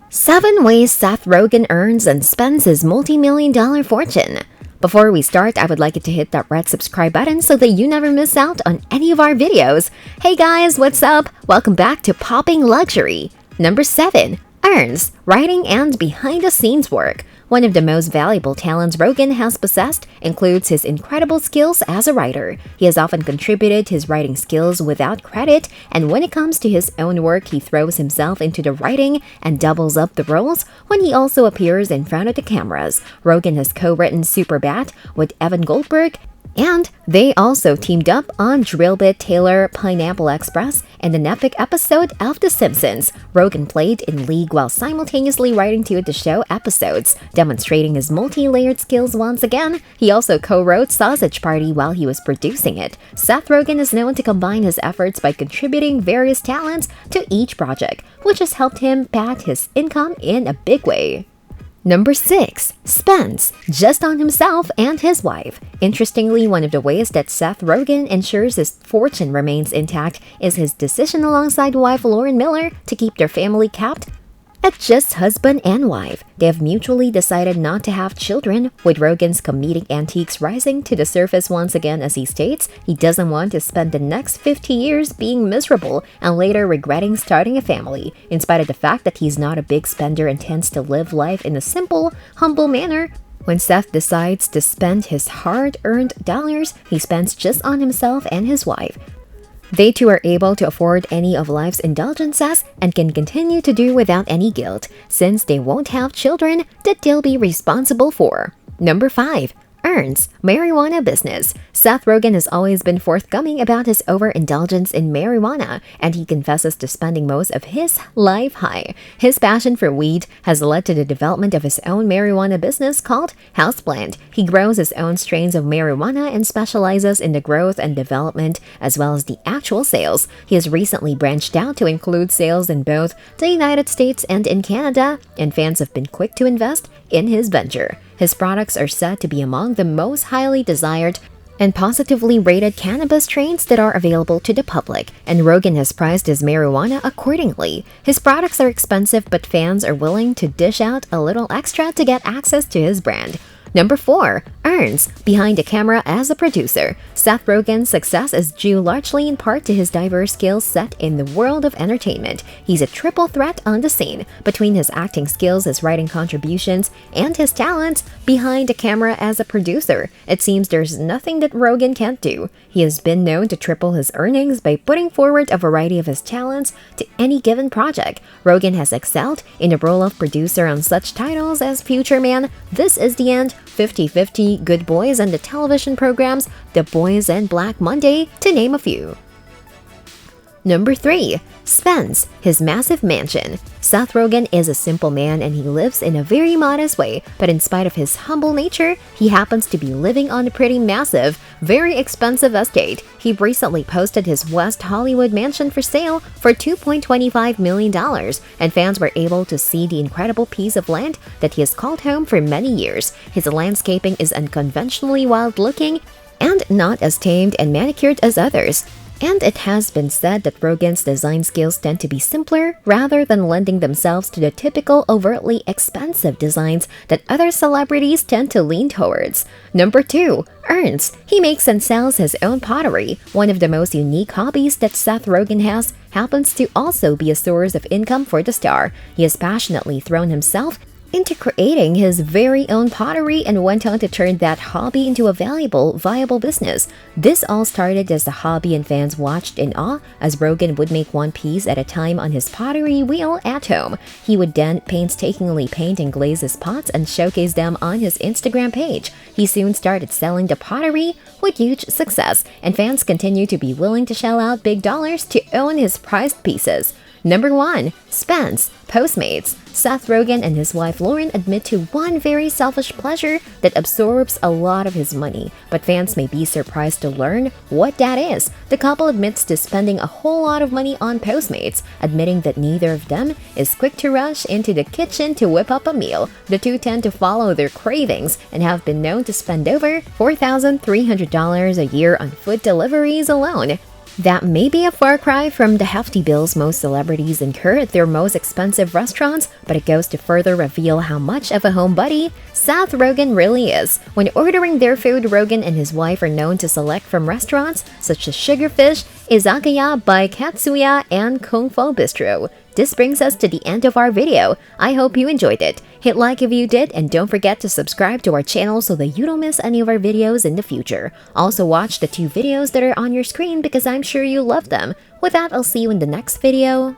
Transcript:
7 ways Seth Rogen earns and spends his multi-million-dollar fortune. Before we start, I would like you to hit that red subscribe button so that you never miss out on any of our videos. Hey guys, what's up? Welcome back to Popping Luxury. Number 7. Earns, writing and behind-the-scenes work. One of the most valuable talents Rogen has possessed includes his incredible skills as a writer. He has often contributed his writing skills without credit, and when it comes to his own work, he throws himself into the writing and doubles up the roles when he also appears in front of the cameras. Rogen has co-written Superbad with Evan Goldberg, and they also teamed up on Drillbit Taylor Pineapple Express and an epic episode of The Simpsons. Rogen played in League while simultaneously writing 2 of the show episodes, demonstrating his multi-layered skills once again. He also co-wrote Sausage Party while he was producing it. Seth Rogen is known to combine his efforts by contributing various talents to each project, which has helped him pad his income in a big way. Number 6. Spends just on himself and his wife. Interestingly, one of the ways that Seth Rogen ensures his fortune remains intact is his decision alongside wife Lauren Miller to keep their family capped at just husband and wife. They have mutually decided not to have children, with Rogen's comedic antiques rising to the surface once again as he states he doesn't want to spend the next 50 years being miserable and later regretting starting a family. In spite of the fact that he's not a big spender and tends to live life in a simple, humble manner, when Seth decides to spend his hard-earned dollars, he spends just on himself and his wife. They too are able to afford any of life's indulgences and can continue to do without any guilt, since they won't have children that they'll be responsible for. Number 5. Earns, marijuana business. Seth Rogen has always been forthcoming about his overindulgence in marijuana, and he confesses to spending most of his life high. His passion for weed has led to the development of his own marijuana business called Houseplant. He grows his own strains of marijuana and specializes in the growth and development as well as the actual sales. He has recently branched out to include sales in both the United States and in Canada, and fans have been quick to invest in his venture. His products are said to be among the most highly desired and positively rated cannabis strains that are available to the public, and Rogen has priced his marijuana accordingly. His products are expensive, but fans are willing to dish out a little extra to get access to his brand. Number 4. Earns, behind the camera as a producer. Seth Rogen's success is due largely in part to his diverse skills set in the world of entertainment. He's a triple threat on the scene. Between his acting skills, his writing contributions, and his talents behind the camera as a producer, it seems there's nothing that Rogen can't do. He has been known to triple his earnings by putting forward a variety of his talents to any given project. Rogen has excelled in the role of producer on such titles as Future Man, This Is the End, 50-50, Good Boys, and the television programs The Boys and Black Monday, to name a few. Number 3. Spends his massive mansion. Seth Rogen is a simple man and he lives in a very modest way, but in spite of his humble nature, he happens to be living on a pretty massive, very expensive estate. He recently posted his West Hollywood mansion for sale for $2.25 million, and fans were able to see the incredible piece of land that he has called home for many years. His landscaping is unconventionally wild-looking and not as tamed and manicured as others. And it has been said that Rogen's design skills tend to be simpler rather than lending themselves to the typical overtly expensive designs that other celebrities tend to lean towards. Number 2. Earns. He makes and sells his own pottery. One of the most unique hobbies that Seth Rogen has happens to also be a source of income for the star. He has passionately thrown himself into creating his very own pottery and went on to turn that hobby into a viable business. This all started as a hobby, and fans watched in awe as Rogen would make one piece at a time on his pottery wheel at home. He would then painstakingly paint and glaze his pots and showcase them on his Instagram page. He soon started selling the pottery with huge success, and fans continue to be willing to shell out big dollars to own his prized pieces. Number 1. Spends Postmates. Seth Rogen and his wife Lauren admit to one very selfish pleasure that absorbs a lot of his money, but fans may be surprised to learn what that is. The couple admits to spending a whole lot of money on Postmates, admitting that neither of them is quick to rush into the kitchen to whip up a meal. The two tend to follow their cravings and have been known to spend over $4,300 a year on food deliveries alone. That may be a far cry from the hefty bills most celebrities incur at their most expensive restaurants, but it goes to further reveal how much of a homebody Seth Rogen really is. When ordering their food, Rogen and his wife are known to select from restaurants such as Sugarfish, Izakaya by Katsuya, and Kung Fu Bistro. This brings us to the end of our video. I hope you enjoyed it. Hit like if you did, and don't forget to subscribe to our channel so that you don't miss any of our videos in the future. Also watch the 2 videos that are on your screen because I'm sure you love them. With that, I'll see you in the next video.